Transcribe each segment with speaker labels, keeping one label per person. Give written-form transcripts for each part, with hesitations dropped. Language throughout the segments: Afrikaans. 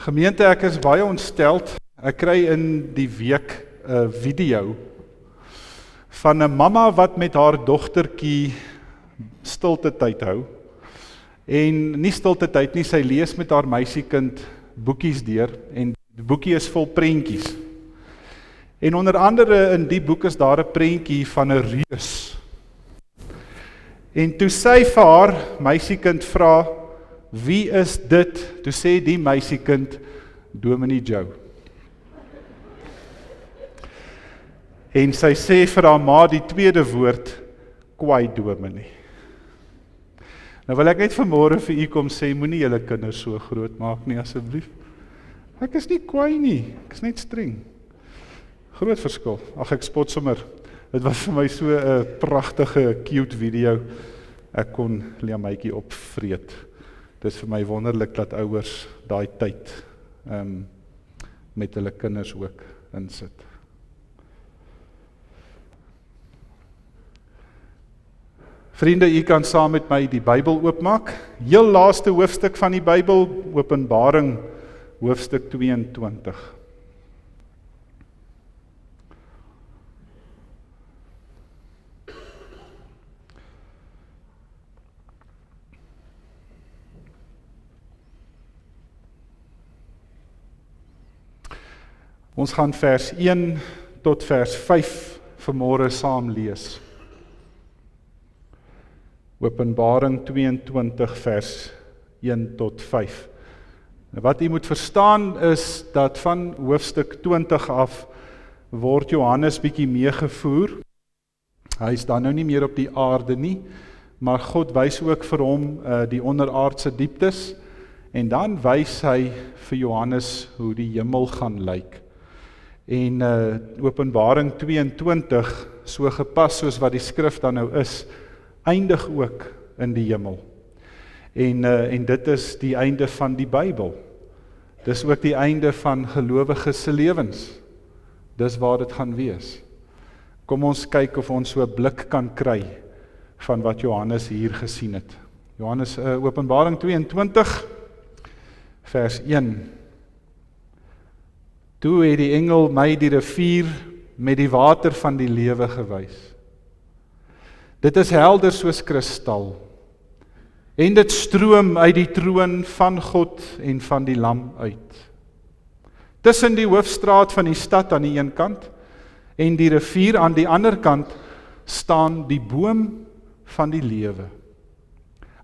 Speaker 1: Gemeente, ek is baie ontsteld. Ek kry in die week 'n video van 'n mamma wat met haar dogtertjie stilte tyd hou. En nie stilte tyd nie, sy lees met haar meisiekind boekies deur en die boekie is vol prentjies. En onder andere in die boek is daar 'n prentjie van 'n reus. En toe sy vir haar meisiekind vra, wie is dit? Toe sê die meisiekind, Dominee Joe. En sy sê vir haar ma die tweede woord, kwaai dominee. Nou wil ek net vanmôre vir u kom sê, moenie julle kinders so groot maak nie asseblief. Ek is nie kwaai nie, ek is net streng. Groot verskil. Ag, ek spot sommer. Dit was vir my so 'n pragtige, cute video. Ek kon Liamaitjie opvreet. Dit is vir my wonderlik dat ouers daai tyd met hulle kinders ook insit. Vriende, u kan saam met my die Bybel oopmaak. Heel laaste hoofstuk van die Bybel, Openbaring, hoofstuk 22. Ons gaan vers 1 tot vers 5 vanmôre saam lees. Openbaring 22 vers 1 tot 5. Wat u moet verstaan is dat van hoofstuk 20 af word Johannes bietjie meegevoer. Hy is dan nou nie meer op die aarde nie, maar God wys ook vir hom die onderaardse dieptes en dan wys hy vir Johannes hoe die hemel gaan lyk. En Openbaring 22, so gepas soos wat die skrif dan nou is, eindig ook in die hemel. En dit is die einde van die Bybel. Dis ook die einde van gelowiges se lewens. Dis waar dit gaan wees. Kom ons kyk of ons so 'n blik kan kry van wat Johannes hier gesien het. Openbaring 22, vers 1. Toe het die engel my die rivier met die water van die lewe gewys. Dit is helder soos kristal, en dit stroom uit die troon van God en van die Lam uit. Tussen die hoofstraat van die stad aan die een kant, en die rivier aan die ander kant, staan die boom van die lewe.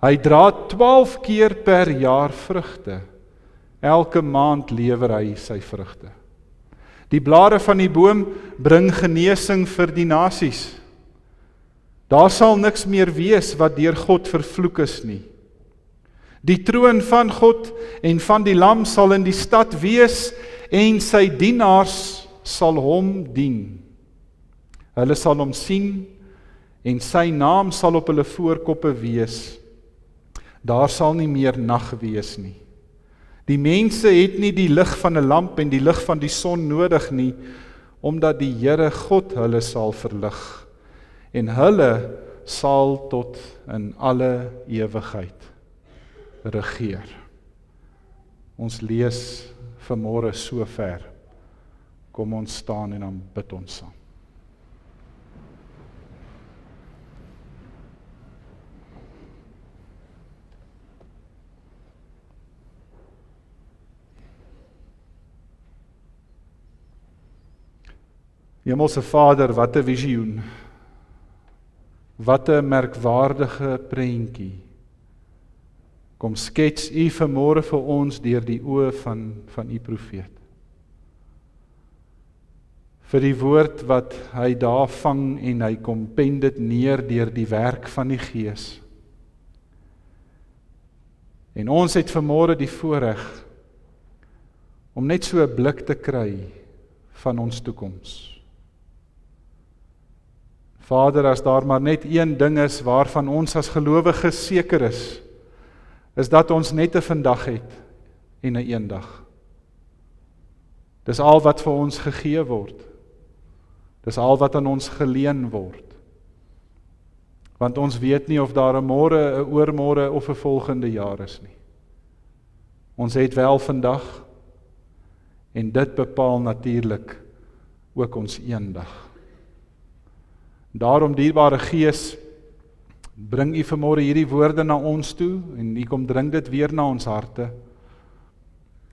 Speaker 1: Hy dra 12 keer per jaar vrugte. Elke maand lewer hy sy vrugte. Die blare van die boom bring genesing vir die nasies. Daar sal niks meer wees wat deur God vervloek is nie. Die troon van God en van die Lam sal in die stad wees en sy dienaars sal hom dien. Hulle sal hom sien en sy naam sal op hulle voorkoppe wees. Daar sal nie meer nag wees nie. Die mense het nie die lig van 'n lamp en die lig van die son nodig nie, omdat die Here God hulle sal verlig. En hulle sal tot in alle ewigheid regeer. Ons lees vanmôre so ver. Kom ons staan en dan bid ons saam. Hemelse Vader, wat 'n visioen. Wat 'n merkwaardige prentjie. Kom skets u vanmôre vir ons deur die oë van u profeet. Vir die woord wat hy daar vang en hy kom pen dit neer deur die werk van die Gees. En ons het vanmôre die voorreg om net so 'n blik te kry van ons toekoms. Vader, as daar maar net een ding is waarvan ons as gelowiges seker is dat ons net 'n vandag het en 'n eendag. Dis al wat vir ons gegee word. Dis al wat aan ons geleen word. Want ons weet nie of daar 'n môre, 'n oormôre of 'n volgende jaar is nie. Ons het wel vandag En dit bepaal natuurlik ook ons eendag. Daarom, dierbare Gees, bring U vanmôre hierdie woorde na ons toe, en U kom dring dit weer na ons harte.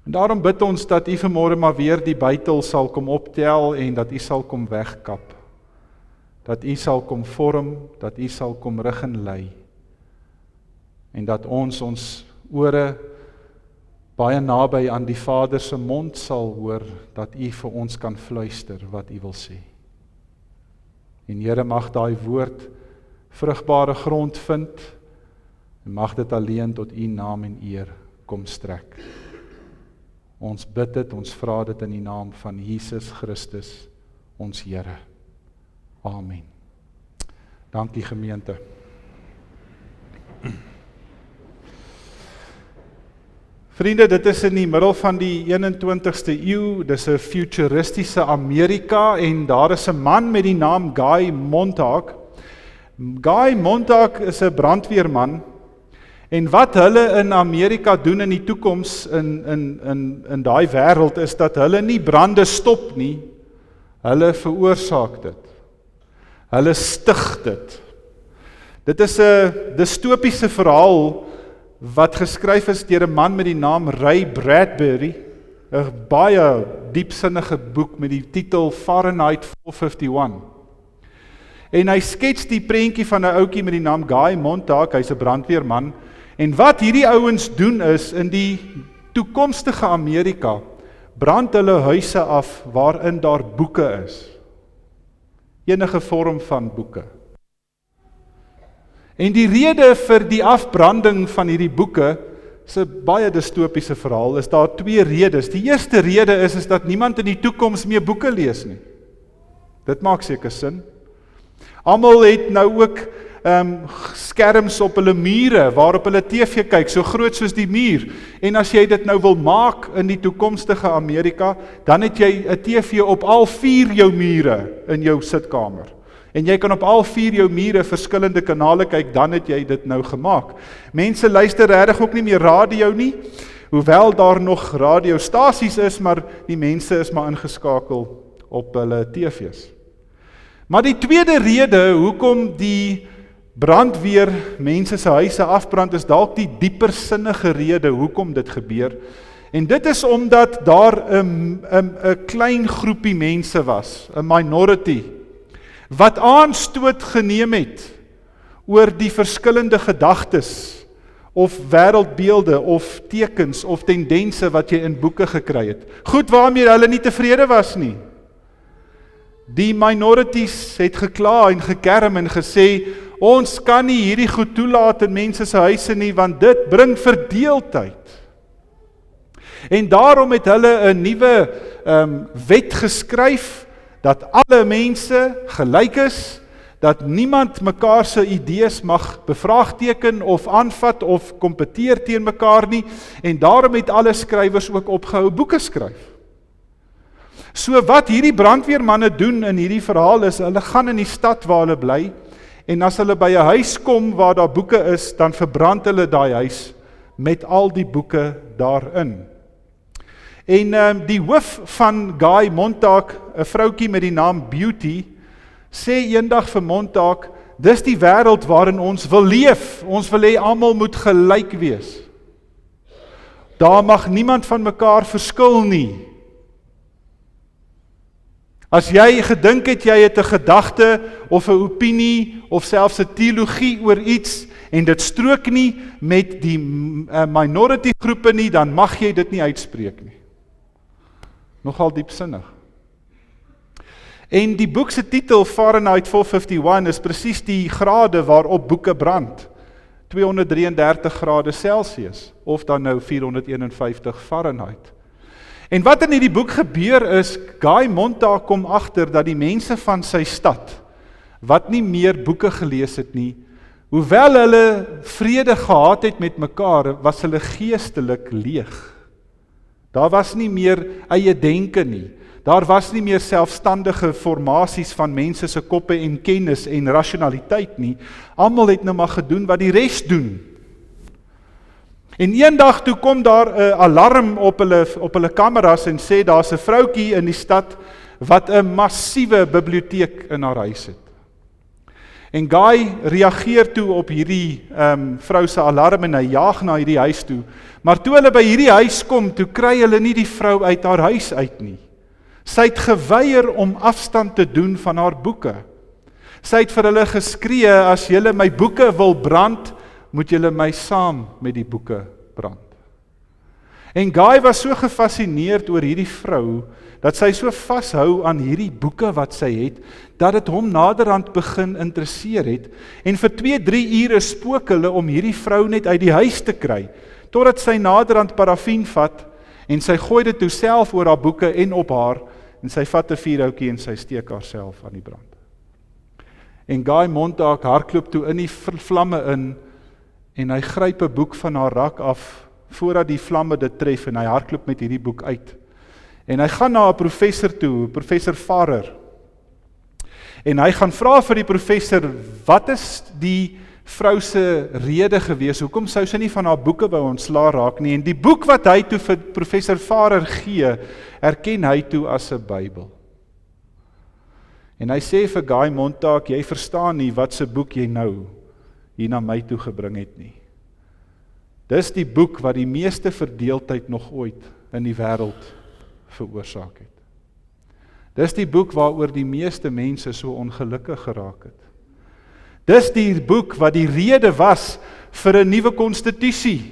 Speaker 1: En daarom bid ons dat U vanmôre maar weer die bytel sal kom optel, en dat U sal kom wegkap. Dat U sal kom vorm, dat U sal kom rig en lei. En dat ons ore baie naby aan die Vader se mond sal hoor, dat U vir ons kan fluister wat U wil sê. En Here, mag daai woord vrugbare grond vind, en mag dit alleen tot U naam en eer kom strek. Ons bid dit, ons vra dit in die naam van Jesus Christus, ons Here. Amen. Dankie gemeente. Vriende, dit is in die middel van die 21ste eeu, dis 'n futuristiese Amerika, en daar is 'n man met die naam Guy Montag. Guy Montag is 'n brandweerman, en wat hulle in Amerika doen in die toekoms in daai wêreld is dat hulle nie brande stop nie, hulle veroorsaak dit. Hulle stig dit. Dit is 'n distopiese verhaal wat geskryf is deur 'n man met die naam Ray Bradbury, 'n baie diepsinnige boek met die titel Fahrenheit 451. En hy skets die prentjie van 'n ouetjie met die naam Guy Montag, hy's 'n brandweerman, en wat hierdie ouens doen is, in die toekomstige Amerika, brand hulle huise af waarin daar boeke is. Enige vorm van boeke. En die rede vir die afbranding van hierdie boeke, is 'n baie distopiese verhaal, is daar twee redes. Die eerste rede is dat niemand in die toekoms meer boeke lees nie. Dit maak seker sin. Almal het nou ook skerms op hulle mure, waarop hulle TV kyk, so groot soos die muur. En as jy dit nou wil maak in die toekomstige Amerika, dan het jy 'n TV op al 4 jou mure in jou sitkamer. En jy kan op al 4 jou mure verskillende kanale kyk, dan het jy dit nou gemaak. Mense luister regtig ook nie meer radio nie, hoewel daar nog radiostasies is, maar die mense is maar ingeskakel op hulle TV's. Maar die tweede rede hoekom die brandweer mense se huise afbrand, is dalk die dieper sinnige rede hoekom dit gebeur. En dit is omdat daar 'n klein groepie mense was, 'n minority, wat aanstoot geneem het oor die verskillende gedagtes of wêreldbeelde of tekens of tendense wat jy in boeke gekry het. Goed waarmee hulle nie tevrede was nie. Die minorities het gekla en gekerm en gesê, ons kan nie hierdie goed toelaat in mense se huise nie, want dit bring verdeeldheid. En daarom het hulle 'n nuwe wet geskryf, dat alle mense gelyk is, dat niemand mekaar se idees mag bevraagteken of aanvat of kompeteer teen mekaar nie, en daarom het alle skrywers ook opgehou boeke skryf. So wat hierdie brandweermanne doen in hierdie verhaal is, hulle gaan in die stad waar hulle bly, en as hulle by 'n huis kom waar daar boeke is, dan verbrand hulle daai huis met al die boeke daarin. En die hoof van Guy Montag, 'n vroutjie met die naam Beauty, sê eendag vir Montag, dis die wêreld waarin ons wil leef. Ons wil hê almal moet gelyk wees. Daar mag niemand van mekaar verskil nie. As jy gedink het jy het 'n gedagte of 'n opinie of selfs 'n teologie oor iets en dit strook nie met die minority groepe nie, dan mag jy dit nie uitspreek nie. Nogal diepsinnig. En die boek se titel Fahrenheit 451 is presies die grade waarop boeke brand. 233 grade Celsius of dan nou 451 Fahrenheit. En wat in hierdie boek gebeur is, Guy Montag kom agter dat die mense van sy stad, wat nie meer boeke gelees het nie, hoewel hulle vrede gehad het met mekaar, was hulle geestelik leeg. Daar was nie meer eie denke nie. Daar was nie meer selfstandige formasies van mense se koppe en kennis en rasionaliteit nie. Almal het nou maar gedoen wat die res doen. En eendag toe kom daar 'n alarm op hulle kameras en sê daar's 'n vroutjie in die stad wat 'n massiewe biblioteek in haar huis het. En Guy reageer toe op hierdie vrou se alarm en hy jaag na hierdie huis toe. Maar toe hulle by hierdie huis kom, toe kry hulle nie die vrou uit haar huis uit nie. Sy het geweier om afstand te doen van haar boeke. Sy het vir hulle geskree, as julle my boeke wil brand, moet julle my saam met die boeke brand. En Guy was so gefascineerd oor hierdie vrou, dat sy so vashou aan hierdie boeke wat sy het, dat dit hom naderhand begin interesseer het, en vir 2-3 ure spook hulle om hierdie vrou net uit die huis te kry, totdat sy naderhand parafien vat, en sy gooi dit toe self oor haar boeke en op haar, en sy vat 'n vuurhoutjie en sy steek haarself aan die brand. En Guy Montag hardloop toe in die vlamme in, en hy gryp 'n boek van haar rak af, voordat die vlamme dit tref, en hy hardloop met hierdie boek uit. En hy gaan na 'n professor toe, professor Farrer. En hy gaan vra vir die professor, wat is die vrou se rede gewees? Hoekom sou sy nie van haar boeke wou ontslaa raak nie? En die boek wat hy toe vir professor Farrer gee, erken hy toe as 'n Bybel. En hy sê vir Guy Montag, jy verstaan nie wat se boek jy nou hier na my toe gebring het nie. Dis die boek wat die meeste verdeeldheid nog ooit in die wêreld veroorsaak het. Dis die boek waaroor die meeste mense so ongelukkig geraak het. Dis die boek wat die rede was vir 'n nuwe konstitusie.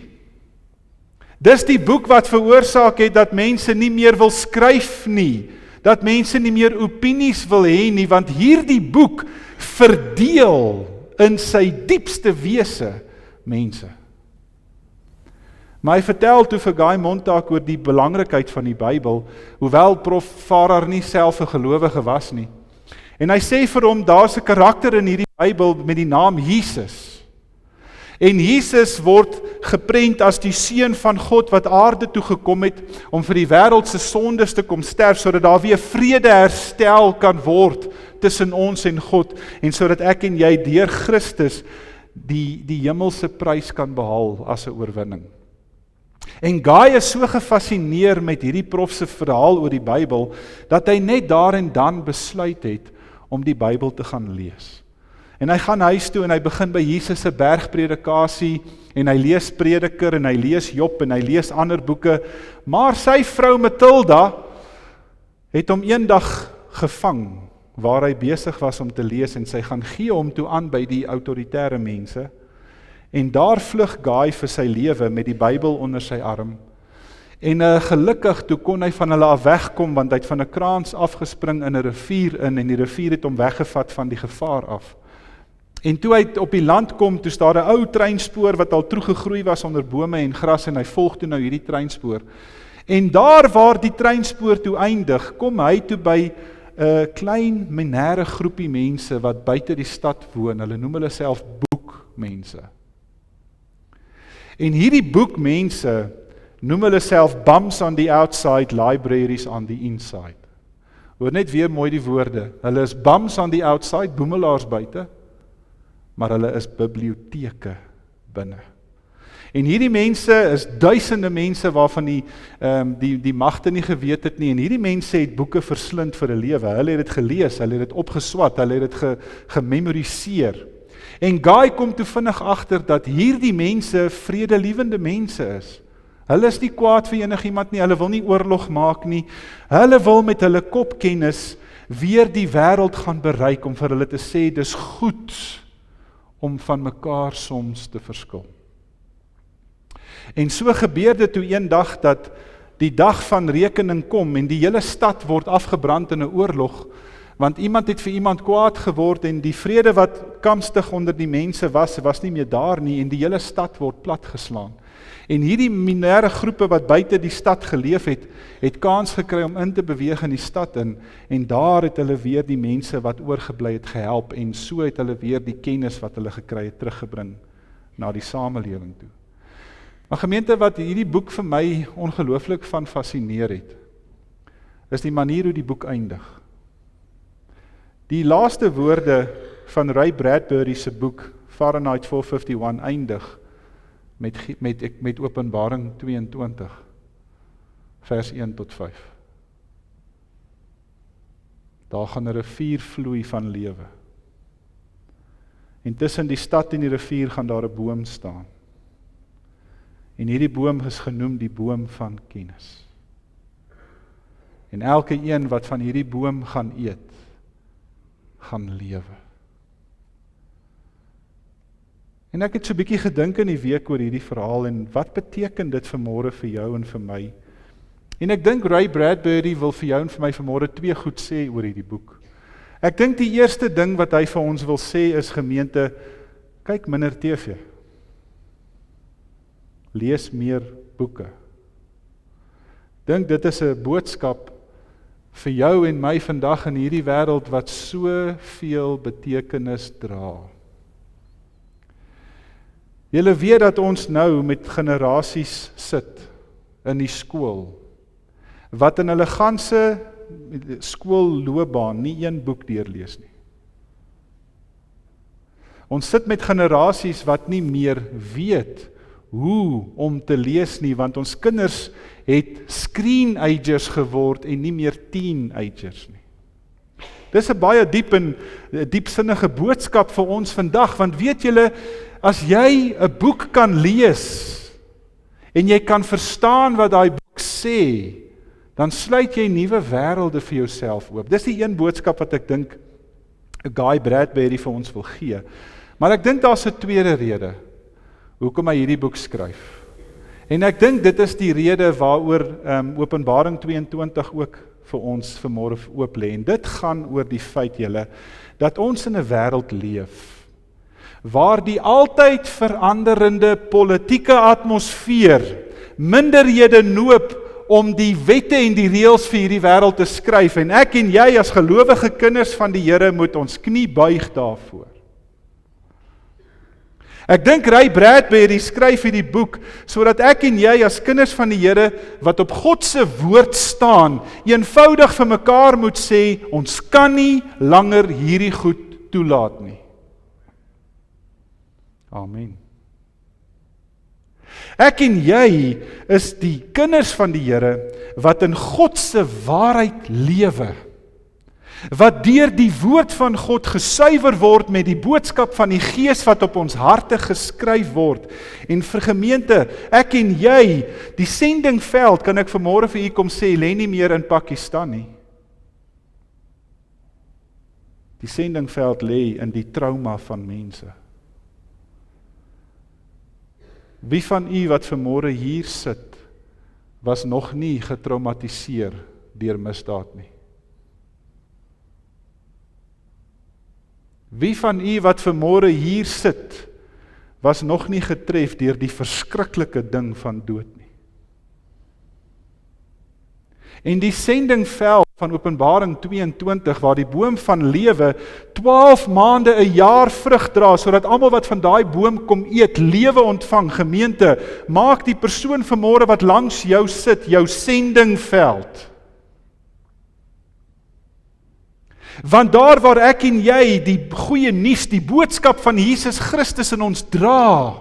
Speaker 1: Dis die boek wat veroorsaak het dat mense nie meer wil skryf nie, dat mense nie meer opinies wil hê nie, want hierdie boek verdeel in sy diepste wese mense. Maar hy vertel toe vir Guy Montag oor die belangrikheid van die Bybel, hoewel prof Farrer nie self 'n gelowige was nie. En hy sê vir hom, daar's 'n karakter in hierdie Bybel met die naam Jesus. En Jesus word geprent as die seun van God wat aarde toe gekom het om vir die wêreld se sondes te kom sterf, sodat daar weer vrede herstel kan word tussen ons en God, en sodat ek en jy deur Christus die hemelse prys kan behaal as 'n oorwinning. En Guy is so gefascineer met hierdie prof se verhaal oor die Bybel, dat hy net daar en dan besluit het om die Bybel te gaan lees. En hy gaan huis toe en hy begin by Jesus se bergpredikasie, en hy lees Prediker, en hy lees Job, en hy lees ander boeke, maar sy vrou Matilda het hom eendag gevang, waar hy besig was om te lees, en sy gaan gee hom toe aan by die autoritaire mense, en daar vlug Guy vir sy lewe met die Bybel onder sy arm. En gelukkig toe kon hy van hulle af wegkom, want hy het van 'n kraans afgespring in 'n rivier in, en die rivier het hom weggevat van die gevaar af. En toe hy op die land kom, toe staan 'n ou treinspoor wat al toegegroei was onder bome en gras, en hy volg toe nou hierdie treinspoor. En daar waar die treinspoor toe eindig, kom hy toe by 'n klein minêre groepie mense wat buite die stad woon. Hulle noem hulle self boekmense. En hierdie boekmense noem hulle self bums on the outside, libraries on the inside. Hoor net weer mooi die woorde. Hulle is bums on the outside, boemelaars buite, maar hulle is biblioteke binne. En hierdie mense is duisende mense waarvan die magte nie geweet het nie, en hierdie mense het boeke verslind vir 'n lewe. Hulle het dit gelees, hulle het dit opgeswat, hulle het dit gememoriseer. En Guy kom toe vinnig agter dat hierdie mense vredelievende mense is. Hulle is nie kwaad vir enigiemand nie, hulle wil nie oorlog maak nie. Hulle wil met hulle kopkennis weer die wêreld gaan bereik om vir hulle te sê, dis goed om van mekaar soms te verskil. En so gebeur dit toe eendag dat die dag van rekening kom en die hele stad word afgebrand in 'n oorlog, want iemand het vir iemand kwaad geword en die vrede wat kamstig onder die mense was nie meer daar nie, en die hele stad word platgeslaan. En hierdie minêre groepe wat buite die stad geleef het kans gekry om in te beweeg in die stad in, en daar het hulle weer die mense wat oorgebly het gehelp, en so het hulle weer die kennis wat hulle gekry het teruggebring na die samelewing toe. Maar gemeente, wat hierdie boek vir my ongelooflik van fascineer het, is die manier hoe die boek eindig. Die laaste woorde van Ray Bradbury se boek Fahrenheit 451 eindig met Openbaring 22, vers 1 tot 5. Daar gaan 'n rivier vloei van lewe. En tussen die stad en die rivier gaan daar 'n boom staan. En hierdie boom is genoem die boom van kennis. En elke een wat van hierdie boom gaan eet, gaan lewe. En ek het so 'n bietjie gedink in die week oor hierdie verhaal en wat beteken dit vanmôre vir jou en vir my? En ek dink Ray Bradbury wil vir jou en vir my vanmôre 2 goed sê oor hierdie boek. Ek dink die eerste ding wat hy vir ons wil sê is gemeente, kyk minder TV. Lees meer boeke. Dink dit is 'n boodskap vir jou en my vandag in hierdie wêreld wat soveel betekenis dra. Julle weet dat ons nou met generasies sit in die skool, wat in hulle ganse skoolloopbaan nie een boek deurlees nie. Ons sit met generasies wat nie meer weet hoe om te lees nie, want ons kinders het screen-agers geword en nie meer teen-agers nie. Dis 'n baie diep en diepsinnige boodskap vir ons vandag, want weet julle, as jy 'n boek kan lees en jy kan verstaan wat daai boek sê, dan sluit jy nuwe wêrelde vir jouself oop. Dis die een boodskap wat ek dink Guy Bradbury vir ons wil gee. Maar ek dink daar's 'n tweede rede hoekom hy hierdie boek skryf. En ek dink dit is die rede waaroor Openbaring 22 ook vir ons vanmôre oop lê. En dit gaan oor die feit julle dat ons in 'n wêreld leef waar die altyd veranderende politieke atmosfeer minderhede noop om die wette en die reëls vir hierdie wêreld te skryf, en ek en jy as gelowige kinders van die Here moet ons knie buig daarvoor. Ek dink Ray Bradbury skryf hierdie boek sodat ek en jy as kinders van die Here wat op God se woord staan, eenvoudig vir mekaar moet sê, ons kan nie langer hierdie goed toelaat nie. Amen. Ek en jy is die kinders van die Here wat in God se waarheid lewe, wat deur die woord van God gesuiwer word met die boodskap van die Gees wat op ons harte geskryf word. En vir gemeente, ek en jy, die sendingveld, kan ek vanmôre vir u kom sê, lê nie meer in Pakistan nie. Die sendingveld lê in die trauma van mense. Wie van u wat vanmôre hier sit, was nog nie getraumatiseer deur misdaad nie? Wie van u wat vanmôre hier sit, was nog nie getref deur die verskriklike ding van dood nie? En die sendingveld van Openbaring 22, waar die boom van lewe 12 maande 'n jaar vrug dra, sodat almal wat van daai boom kom eet, lewe ontvang. Gemeente, maak die persoon vanmôre wat langs jou sit, jou sendingveld. Want daar waar ek en jy die goeie nuus, die boodskap van Jesus Christus in ons dra,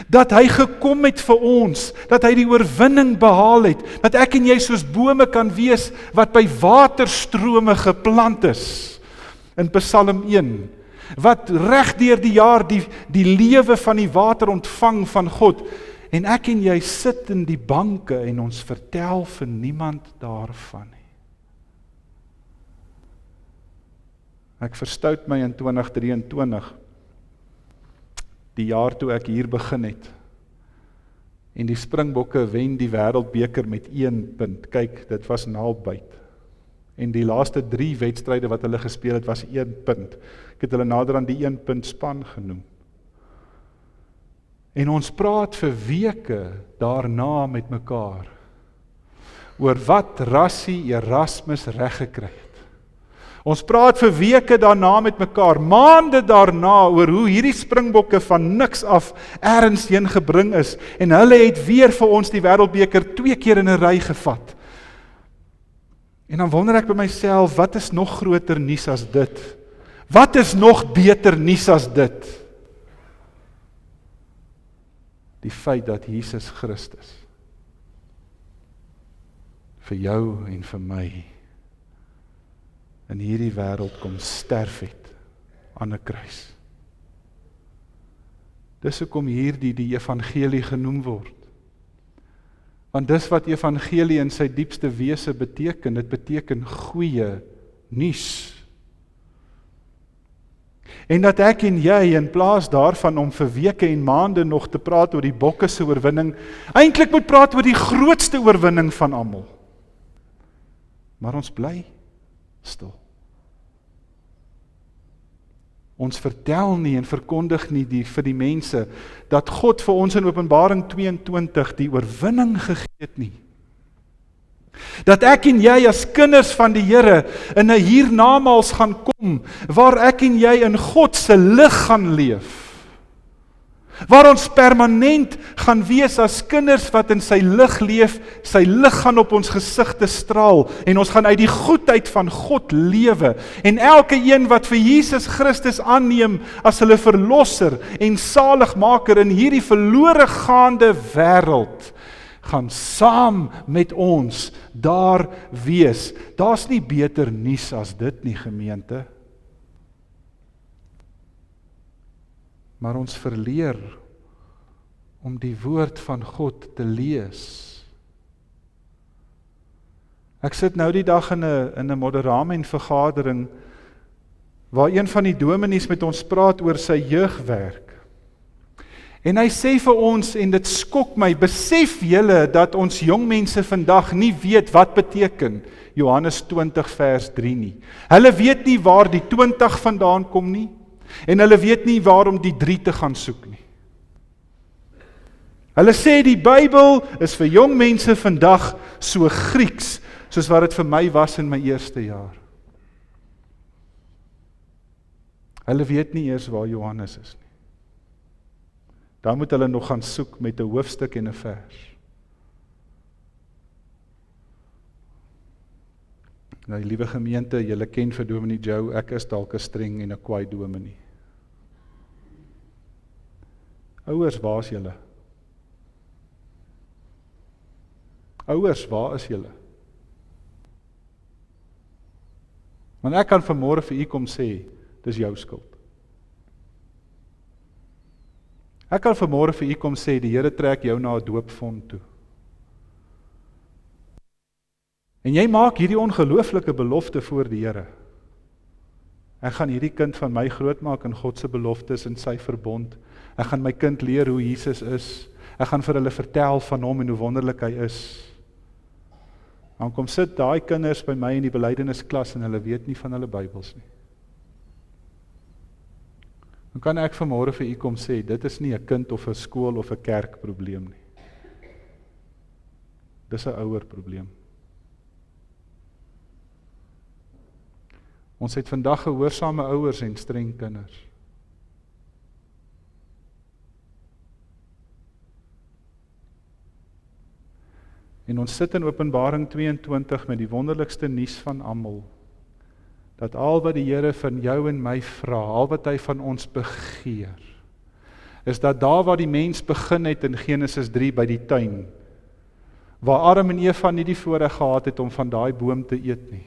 Speaker 1: dat hy gekom het vir ons, dat hy die oorwinning behaal het, dat ek en jy soos bome kan wees wat by waterstrome geplant is, in Psalm 1, wat reg deur die jaar die lewe van die water ontvang van God, en ek en jy sit in die banke en ons vertel vir niemand daarvan nie. Ek verstout my in 2023, die jaar toe ek hier begin het, en die Springbokke wen die wêreldbeker met 1 punt. Kyk, dit was naalbyt. En die laaste 3 wedstryde wat hulle gespeel het, was 1 punt. Ek het hulle nader aan die 1 punt span genoem. En ons praat vir weke daarna met mekaar, oor wat Rassie Erasmus reggekry het. Ons praat vir weke daarna met mekaar, maande daarna, oor hoe hierdie Springbokke van niks af ergens heen gebring is, en hulle het weer vir ons die wêreldbeker 2 keer in 'n ry gevat. En dan wonder ek by myself, wat is nog groter nuus as dit? Wat is nog beter nuus as dit? Die die feit dat Jesus Christus vir jou en vir my in hierdie wêreld kom sterf het aan 'n kruis. Dis hoekom hierdie die evangelie genoem word. Want dis wat evangelie in sy diepste wese beteken, dit beteken goeie nuus. En dat ek en jy in plaas daarvan om vir weke en maande nog te praat oor die bokke se oorwinning, eintlik moet praat oor die grootste oorwinning van almal. Maar ons bly stil. Ons vertel nie en verkondig nie vir die mense dat God vir ons in Openbaring 22 die oorwinning gegee het nie. Dat ek en jy as kinders van die Here in 'n hiernamaals gaan kom, waar ek en jy in God se lig gaan leef. Waar ons permanent gaan wees as kinders wat in sy lig leef, sy lig gaan op ons gesigte straal, en ons gaan uit die goedheid van God lewe, en elke een wat vir Jesus Christus aanneem as hulle verlosser en saligmaker in hierdie verlore gaande wêreld, gaan saam met ons daar wees. Daar's nie beter nuus as dit nie, gemeente. Maar ons verleer om die woord van God te lees. Ek sit nou die dag in 'n Moderamen vergadering waar een van die dominees met ons praat oor sy jeugwerk. En hy sê vir ons, en dit skok my, besef julle dat ons jong mense vandag nie weet wat beteken Johannes 20 vers 3 nie. Hulle weet nie waar die 20 vandaan kom nie, en hulle weet nie waarom die 3 te gaan soek nie. Hulle sê die Bybel is vir jong mense vandag so Grieks, soos wat dit vir my was in my eerste jaar. Hulle weet nie eers waar Johannes is nie. Dan moet hulle nog gaan soek met 'n hoofstuk en 'n vers. Nou, liewe gemeente, julle ken vir Dominee Joe, ek is dalk 'n streng en 'n kwaai dominee. Ouers, waar is julle? Ouers, waar is julle? Want ek kan vanmôre vir u kom sê, dis jou skuld. Ek kan vanmôre vir u kom sê, die Here trek jou na 'n doopvont toe. En jy maak hierdie ongelooflike belofte voor die Here. Ek gaan hierdie kind van my grootmaak in God se beloftes en sy verbond. Ek gaan my kind leer hoe Jesus is. Ek gaan vir hulle vertel van hom en hoe wonderlik hy is. Dan kom sit daai kinders by my in die belydennisklas en hulle weet nie van hulle Bybels nie. Dan kan ek vanmôre vir u kom sê, dit is nie 'n kind of 'n skool of 'n kerk probleem nie. Dis 'n ouer probleem. Ons het vandag gehoorsame ouers en streng kinders. En ons sit in Openbaring 22 met die wonderlikste nuus van almal, dat al wat die Here van jou en my vra, al wat hy van ons begeer, is dat daar waar die mens begin het in Genesis 3 by die tuin, waar Adam en Eva nie die voorreg gehad het om van daai boom te eet nie,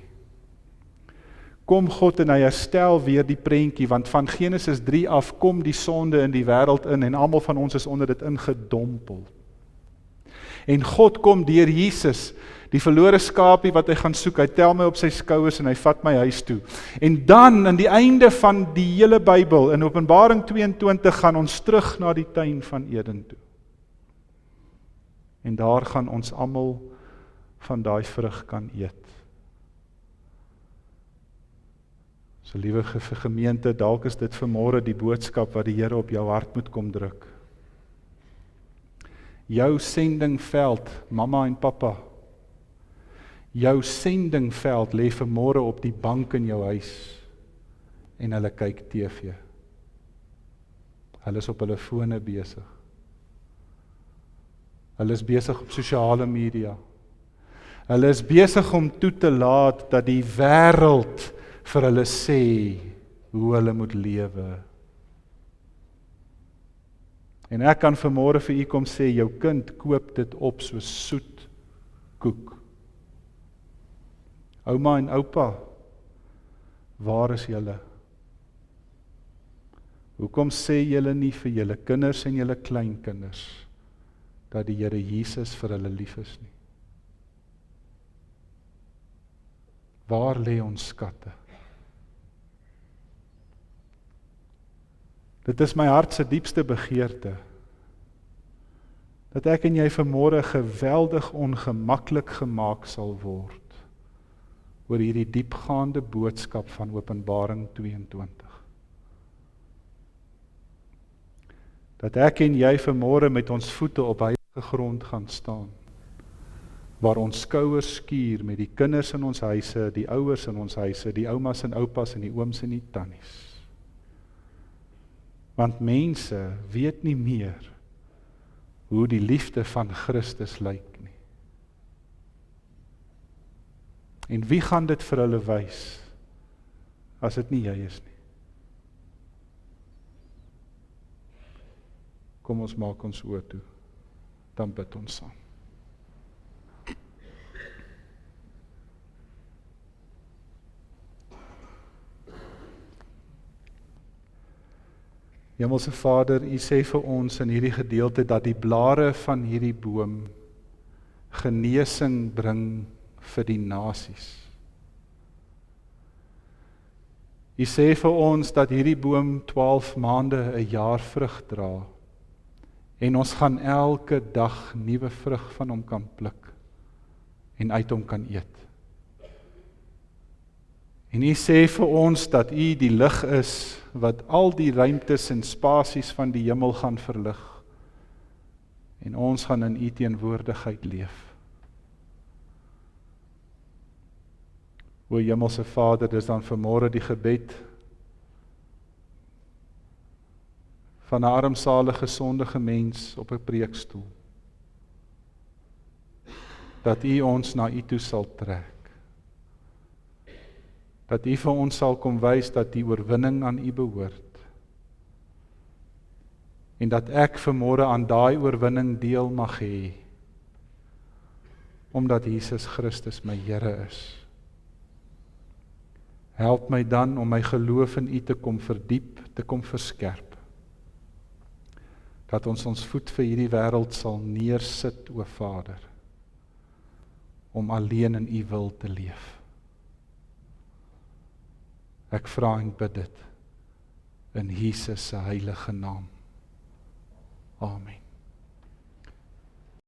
Speaker 1: kom God en hy herstel weer die prentjie, want van Genesis 3 af kom die sonde in die wêreld in en almal van ons is onder dit ingedompel. En God kom deur Jesus, die verlore skaapie wat hy gaan soek, hy tel my op sy skouers en hy vat my huis toe. En dan, aan die einde van die hele Bybel, in Openbaring 22, gaan ons terug na die tuin van Eden toe. En daar gaan ons almal van daai vrug kan eet. So liewe gemeente, dalk is dit vanmôre die boodskap wat die Here op jou hart moet kom druk. Jou sendingveld, mamma en pappa, jou sendingveld lê vanmôre op die bank in jou huis en hulle kyk TV. Hulle is op hulle fone besig. Hulle is besig op sosiale media. Hulle is besig om toe te laat dat die wêreld vir hulle sê hoe hulle moet lewe. En ek kan vanmôre vir u kom sê, jou kind koop dit op soos soet koek. Ouma en oupa, waar is julle? Hoekom sê julle nie vir julle kinders en julle kleinkinders dat die Here Jesus vir hulle lief is nie? Waar lê ons skatte? Dit is my hart se diepste begeerte, dat ek en jy vanmôre geweldig ongemaklik gemaak sal word oor hierdie diepgaande boodskap van Openbaring 22. Dat ek en jy vanmôre met ons voete op heilige grond gaan staan, waar ons skouers skuur met die kinders in ons huise, die ouers in ons huise, die oumas en oupas en die ooms en die tannies. Want mense weet nie meer hoe die liefde van Christus lyk nie. En wie gaan dit vir hulle wys, as dit nie jy is nie? Kom ons maak ons oë toe, dan bid ons saam. Hemelse Vader, U sê vir ons in hierdie gedeelte dat die blare van hierdie boom genesing bring vir die nasies. U sê vir ons dat hierdie boom 12 maande 'n jaar vrug dra en ons gaan elke dag nuwe vrug van hom kan pluk en uit hom kan eet. En U sê vir ons dat U die lig is wat al die ruimtes en spasies van die hemel gaan verlig. En ons gaan in U teenwoordigheid leef. O Hemelse Vader, dis dan vanmôre die gebed van 'n armsalige sondige mens op 'n preekstoel. Dat U ons na U toe sal trek. Dat U vir ons sal kom wys dat die oorwinning aan U behoort. En dat ek vanmôre aan daai oorwinning deel mag hê, omdat Jesus Christus my Here is. Help my dan om my geloof in U te kom verdiep, te kom verskerp. Dat ons voet vir hierdie wêreld sal neersit, o Vader, om alleen in U wil te leef. Ek vra en bid dit in Jesus se heilige naam. Amen.